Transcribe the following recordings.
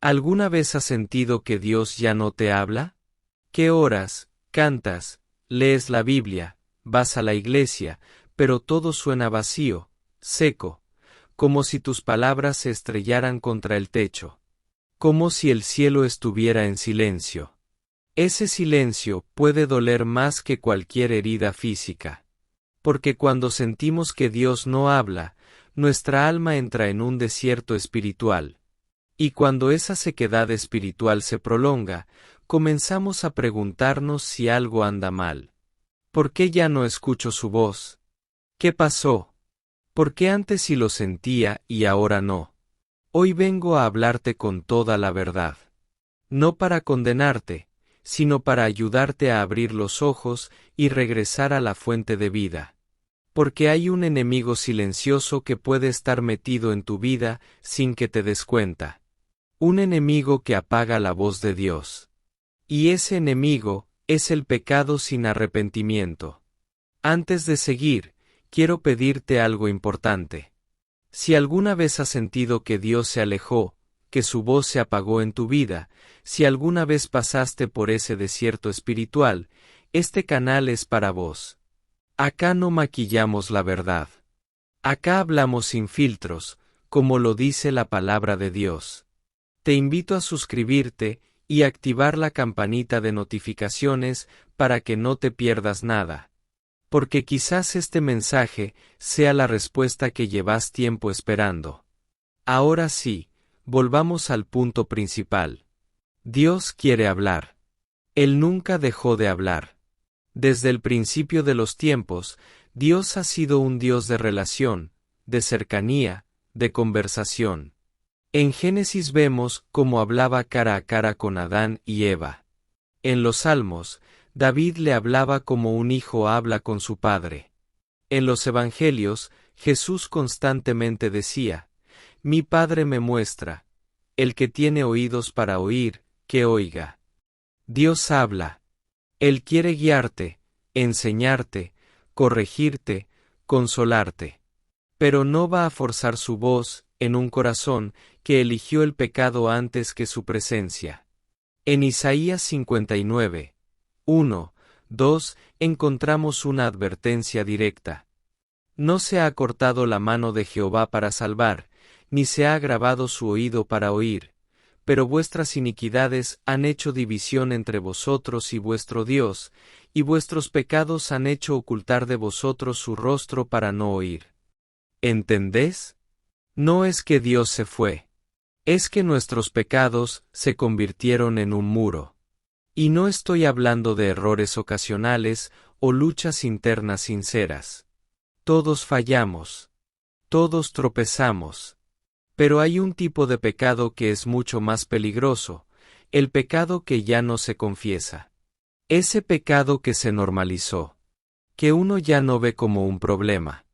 ¿Alguna vez has sentido que Dios ya no te habla? ¿Qué oras, cantas, lees la Biblia, vas a la iglesia, pero todo suena vacío, seco, como si tus palabras se estrellaran contra el techo? Como si el cielo estuviera en silencio. Ese silencio puede doler más que cualquier herida física. Porque cuando sentimos que Dios no habla, nuestra alma entra en un desierto espiritual. Y cuando esa sequedad espiritual se prolonga, comenzamos a preguntarnos si algo anda mal. ¿Por qué ya no escucho su voz? ¿Qué pasó? ¿Por qué antes sí lo sentía y ahora no? Hoy vengo a hablarte con toda la verdad. No para condenarte, sino para ayudarte a abrir los ojos y regresar a la fuente de vida. Porque hay un enemigo silencioso que puede estar metido en tu vida sin que te des cuenta. Un enemigo que apaga la voz de Dios. Y ese enemigo es el pecado sin arrepentimiento. Antes de seguir, quiero pedirte algo importante. Si alguna vez has sentido que Dios se alejó, que su voz se apagó en tu vida, si alguna vez pasaste por ese desierto espiritual, este canal es para vos. Acá no maquillamos la verdad. Acá hablamos sin filtros, como lo dice la palabra de Dios. Te invito a suscribirte y activar la campanita de notificaciones para que no te pierdas nada. Porque quizás este mensaje sea la respuesta que llevas tiempo esperando. Ahora sí, volvamos al punto principal. Dios quiere hablar. Él nunca dejó de hablar. Desde el principio de los tiempos, Dios ha sido un Dios de relación, de cercanía, de conversación. En Génesis vemos cómo hablaba cara a cara con Adán y Eva. En los Salmos, David le hablaba como un hijo habla con su padre. En los Evangelios, Jesús constantemente decía, «Mi Padre me muestra, el que tiene oídos para oír, que oiga». Dios habla. Él quiere guiarte, enseñarte, corregirte, consolarte. Pero no va a forzar su voz en un corazón que eligió el pecado antes que su presencia. En Isaías 59, 1, 2, encontramos una advertencia directa. No se ha cortado la mano de Jehová para salvar, ni se ha agravado su oído para oír, pero vuestras iniquidades han hecho división entre vosotros y vuestro Dios, y vuestros pecados han hecho ocultar de vosotros su rostro para no oír. ¿Entendés? No es que Dios se fue. Es que nuestros pecados se convirtieron en un muro. Y no estoy hablando de errores ocasionales o luchas internas sinceras. Todos fallamos. Todos tropezamos. Pero hay un tipo de pecado que es mucho más peligroso, el pecado que ya no se confiesa. Ese pecado que se normalizó. Que uno ya no ve como un problema.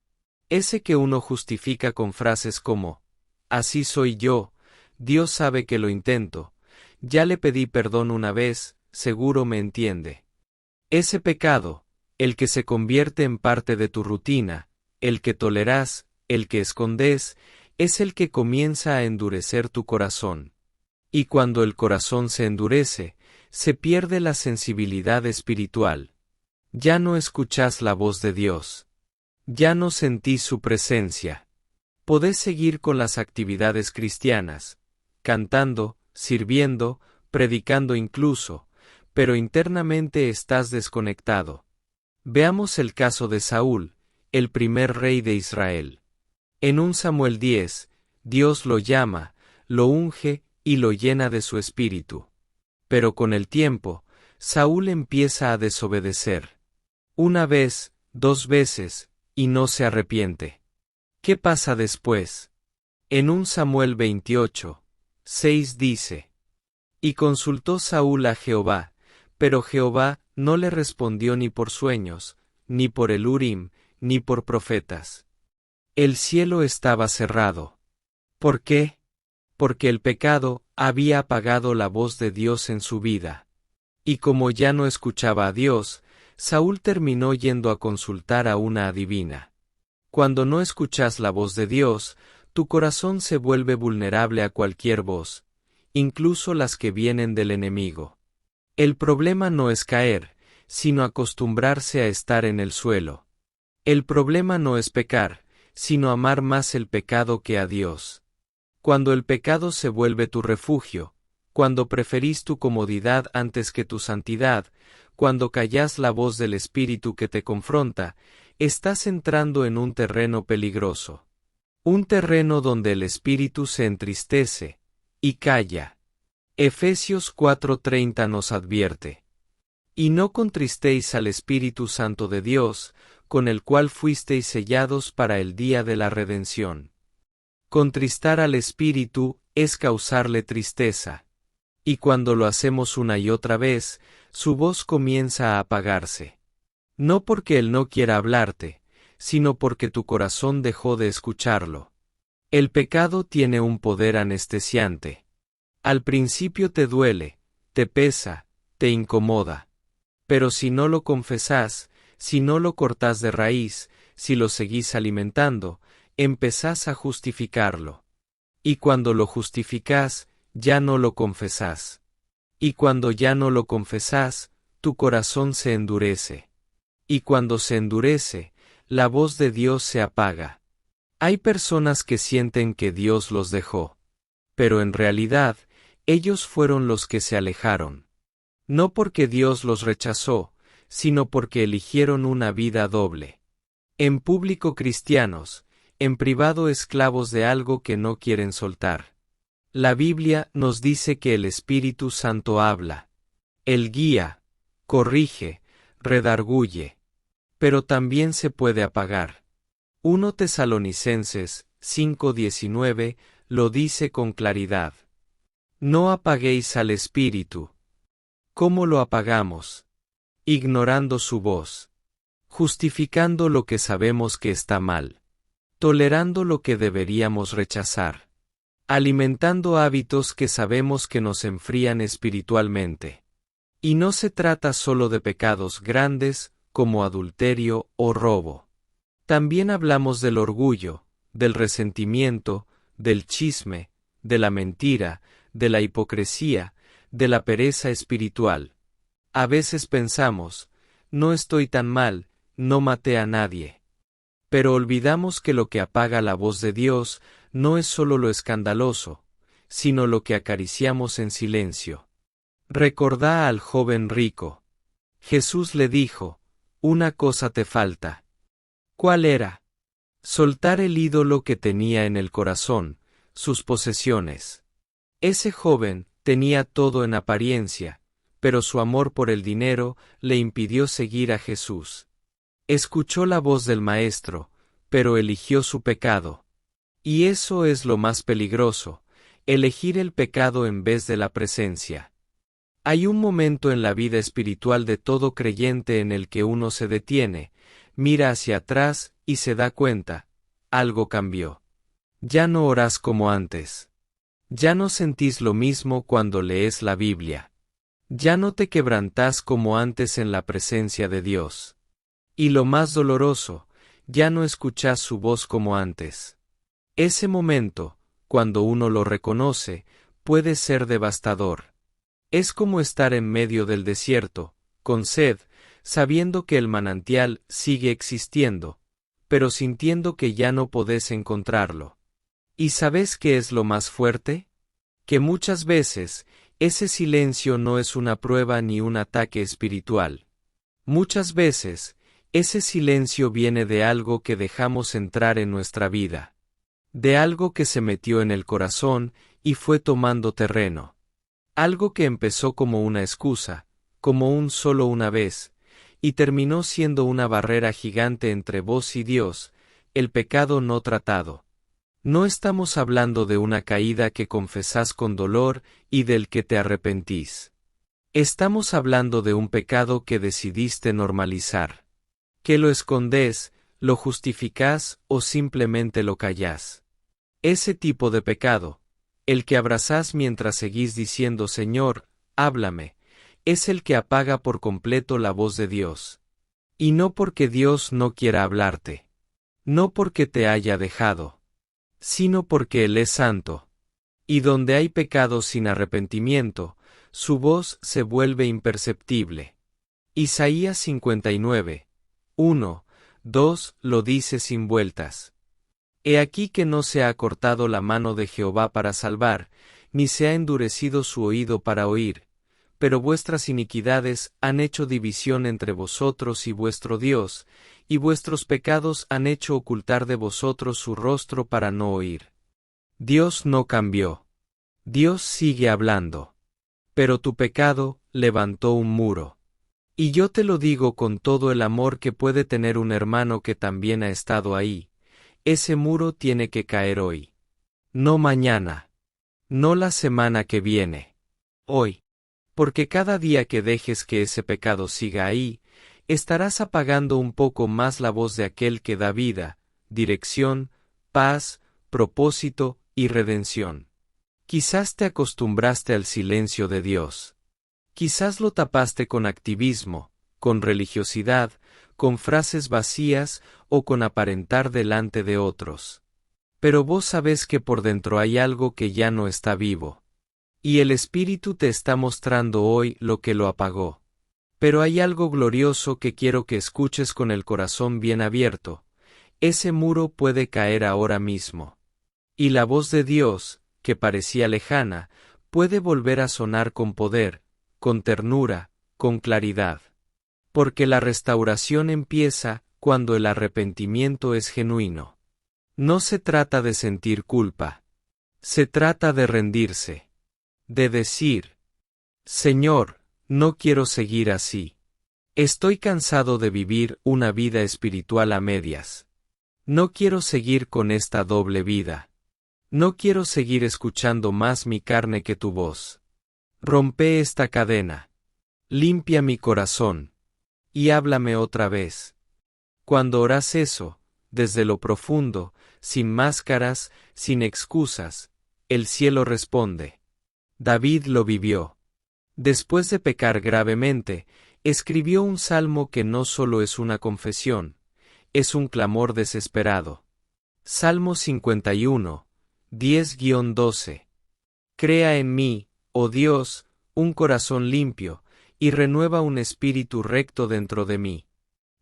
Ese que uno justifica con frases como, así soy yo, Dios sabe que lo intento, ya le pedí perdón una vez, seguro me entiende. Ese pecado, el que se convierte en parte de tu rutina, el que tolerás, el que escondes, es el que comienza a endurecer tu corazón. Y cuando el corazón se endurece, se pierde la sensibilidad espiritual. Ya no escuchás la voz de Dios. Ya no sentís su presencia. Podés seguir con las actividades cristianas, cantando, sirviendo, predicando incluso, pero internamente estás desconectado. Veamos el caso de Saúl, el primer rey de Israel. En 1 Samuel 10, Dios lo llama, lo unge y lo llena de su espíritu. Pero con el tiempo, Saúl empieza a desobedecer. Una vez, 2 veces, y no se arrepiente. ¿Qué pasa después? En 1 Samuel 28, 6 dice: Y consultó Saúl a Jehová, pero Jehová no le respondió ni por sueños, ni por el Urim, ni por profetas. El cielo estaba cerrado. ¿Por qué? Porque el pecado había apagado la voz de Dios en su vida. Y como ya no escuchaba a Dios, Saúl terminó yendo a consultar a una adivina. Cuando no escuchas la voz de Dios, tu corazón se vuelve vulnerable a cualquier voz, incluso las que vienen del enemigo. El problema no es caer, sino acostumbrarse a estar en el suelo. El problema no es pecar, sino amar más el pecado que a Dios. Cuando el pecado se vuelve tu refugio, cuando preferís tu comodidad antes que tu santidad, cuando callas la voz del Espíritu que te confronta, estás entrando en un terreno peligroso. Un terreno donde el Espíritu se entristece y calla. Efesios 4:30 nos advierte: y no contristéis al Espíritu Santo de Dios, con el cual fuisteis sellados para el día de la redención. Contristar al Espíritu es causarle tristeza. Y cuando lo hacemos una y otra vez, su voz comienza a apagarse. No porque Él no quiera hablarte, sino porque tu corazón dejó de escucharlo. El pecado tiene un poder anestesiante. Al principio te duele, te pesa, te incomoda. Pero si no lo confesás, si no lo cortás de raíz, si lo seguís alimentando, empezás a justificarlo. Y cuando lo justificás, ya no lo confesás. Y cuando ya no lo confesás, tu corazón se endurece. Y cuando se endurece, la voz de Dios se apaga. Hay personas que sienten que Dios los dejó. Pero en realidad, ellos fueron los que se alejaron. No porque Dios los rechazó, sino porque eligieron una vida doble. En público cristianos, en privado esclavos de algo que no quieren soltar. La Biblia nos dice que el Espíritu Santo habla. Él guía, corrige, redarguye. Pero también se puede apagar. 1 Tesalonicenses 5:19 lo dice con claridad. No apaguéis al Espíritu. ¿Cómo lo apagamos? Ignorando su voz. Justificando lo que sabemos que está mal. Tolerando lo que deberíamos rechazar. Alimentando hábitos que sabemos que nos enfrían espiritualmente. Y no se trata solo de pecados grandes, como adulterio o robo. También hablamos del orgullo, del resentimiento, del chisme, de la mentira, de la hipocresía, de la pereza espiritual. A veces pensamos, no estoy tan mal, no maté a nadie. Pero olvidamos que lo que apaga la voz de Dios no es solo lo escandaloso, sino lo que acariciamos en silencio. Recordá al joven rico. Jesús le dijo, una cosa te falta. ¿Cuál era? Soltar el ídolo que tenía en el corazón, sus posesiones. Ese joven tenía todo en apariencia, pero su amor por el dinero le impidió seguir a Jesús. Escuchó la voz del Maestro, pero eligió su pecado. Y eso es lo más peligroso, elegir el pecado en vez de la presencia. Hay un momento en la vida espiritual de todo creyente en el que uno se detiene, mira hacia atrás y se da cuenta, algo cambió. Ya no orás como antes. Ya no sentís lo mismo cuando lees la Biblia. Ya no te quebrantás como antes en la presencia de Dios. Y lo más doloroso, ya no escuchás su voz como antes. Ese momento, cuando uno lo reconoce, puede ser devastador. Es como estar en medio del desierto, con sed, sabiendo que el manantial sigue existiendo, pero sintiendo que ya no podés encontrarlo. ¿Y sabes qué es lo más fuerte? Que muchas veces, ese silencio no es una prueba ni un ataque espiritual. Muchas veces, ese silencio viene de algo que dejamos entrar en nuestra vida. De algo que se metió en el corazón y fue tomando terreno. Algo que empezó como una excusa, como un solo una vez, y terminó siendo una barrera gigante entre vos y Dios, el pecado no tratado. No estamos hablando de una caída que confesás con dolor y del que te arrepentís. Estamos hablando de un pecado que decidiste normalizar. Que lo escondés, lo justificás o simplemente lo callás. Ese tipo de pecado, el que abrazás mientras seguís diciendo Señor, háblame, es el que apaga por completo la voz de Dios. Y no porque Dios no quiera hablarte. No porque te haya dejado. Sino porque Él es santo. Y donde hay pecado sin arrepentimiento, su voz se vuelve imperceptible. Isaías 59, 1, 2 lo dice sin vueltas. He aquí que no se ha cortado la mano de Jehová para salvar, ni se ha endurecido su oído para oír, pero vuestras iniquidades han hecho división entre vosotros y vuestro Dios, y vuestros pecados han hecho ocultar de vosotros su rostro para no oír. Dios no cambió. Dios sigue hablando. Pero tu pecado levantó un muro. Y yo te lo digo con todo el amor que puede tener un hermano que también ha estado ahí. Ese muro tiene que caer hoy. No mañana. No la semana que viene. Hoy. Porque cada día que dejes que ese pecado siga ahí, estarás apagando un poco más la voz de aquel que da vida, dirección, paz, propósito y redención. Quizás te acostumbraste al silencio de Dios. Quizás lo tapaste con activismo, con religiosidad, con frases vacías o con aparentar delante de otros. Pero vos sabés que por dentro hay algo que ya no está vivo. Y el Espíritu te está mostrando hoy lo que lo apagó. Pero hay algo glorioso que quiero que escuches con el corazón bien abierto. Ese muro puede caer ahora mismo. Y la voz de Dios, que parecía lejana, puede volver a sonar con poder, con ternura, con claridad. Porque la restauración empieza cuando el arrepentimiento es genuino. No se trata de sentir culpa. Se trata de rendirse. De decir: Señor, no quiero seguir así. Estoy cansado de vivir una vida espiritual a medias. No quiero seguir con esta doble vida. No quiero seguir escuchando más mi carne que tu voz. Rompe esta cadena. Limpia mi corazón. Y háblame otra vez. Cuando oras eso, desde lo profundo, sin máscaras, sin excusas, el cielo responde. David lo vivió. Después de pecar gravemente, escribió un salmo que no solo es una confesión, es un clamor desesperado. Salmo 51, 10-12. Crea en mí, oh Dios, un corazón limpio, y renueva un espíritu recto dentro de mí.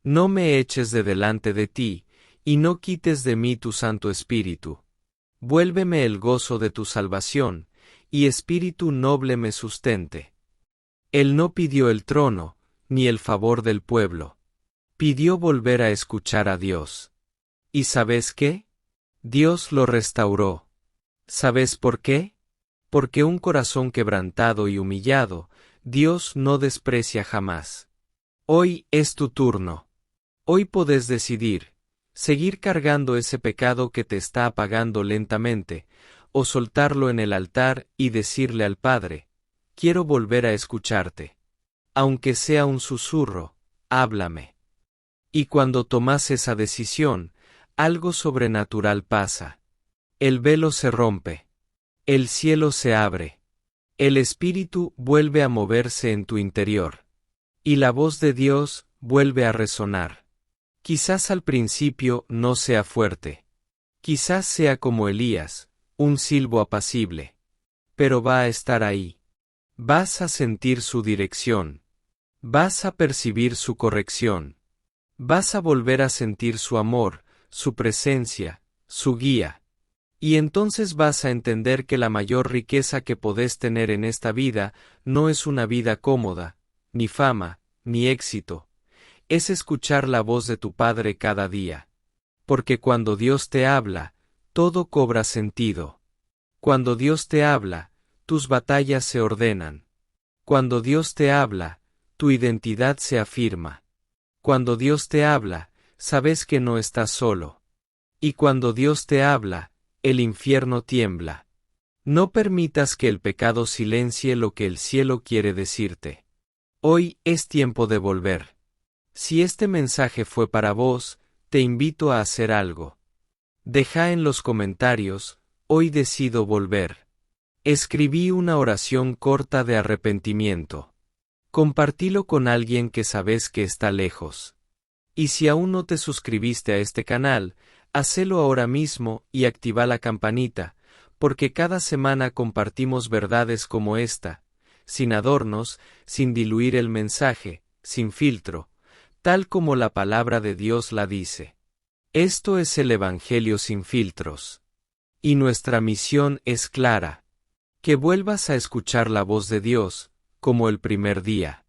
No me eches de delante de ti, y no quites de mí tu Santo Espíritu. Vuélveme el gozo de tu salvación, y espíritu noble me sustente. Él no pidió el trono, ni el favor del pueblo. Pidió volver a escuchar a Dios. ¿Y sabes qué? Dios lo restauró. ¿Sabes por qué? Porque un corazón quebrantado y humillado, Dios no desprecia jamás. Hoy es tu turno. Hoy podés decidir, seguir cargando ese pecado que te está apagando lentamente, o soltarlo en el altar y decirle al Padre: quiero volver a escucharte. Aunque sea un susurro, háblame. Y cuando tomas esa decisión, algo sobrenatural pasa. El velo se rompe. El cielo se abre. El Espíritu vuelve a moverse en tu interior. Y la voz de Dios vuelve a resonar. Quizás al principio no sea fuerte. Quizás sea como Elías, un silbo apacible. Pero va a estar ahí. Vas a sentir su dirección. Vas a percibir su corrección. Vas a volver a sentir su amor, su presencia, su guía. Y entonces vas a entender que la mayor riqueza que podés tener en esta vida no es una vida cómoda, ni fama, ni éxito. Es escuchar la voz de tu Padre cada día. Porque cuando Dios te habla, todo cobra sentido. Cuando Dios te habla, tus batallas se ordenan. Cuando Dios te habla, tu identidad se afirma. Cuando Dios te habla, sabes que no estás solo. Y cuando Dios te habla, el infierno tiembla. No permitas que el pecado silencie lo que el cielo quiere decirte. Hoy es tiempo de volver. Si este mensaje fue para vos, te invito a hacer algo. Deja en los comentarios: hoy decido volver. Escribí una oración corta de arrepentimiento. Compartilo con alguien que sabes que está lejos. Y si aún no te suscribiste a este canal, hacelo ahora mismo y activa la campanita, porque cada semana compartimos verdades como esta, sin adornos, sin diluir el mensaje, sin filtro, tal como la palabra de Dios la dice. Esto es el Evangelio sin filtros. Y nuestra misión es clara: que vuelvas a escuchar la voz de Dios, como el primer día.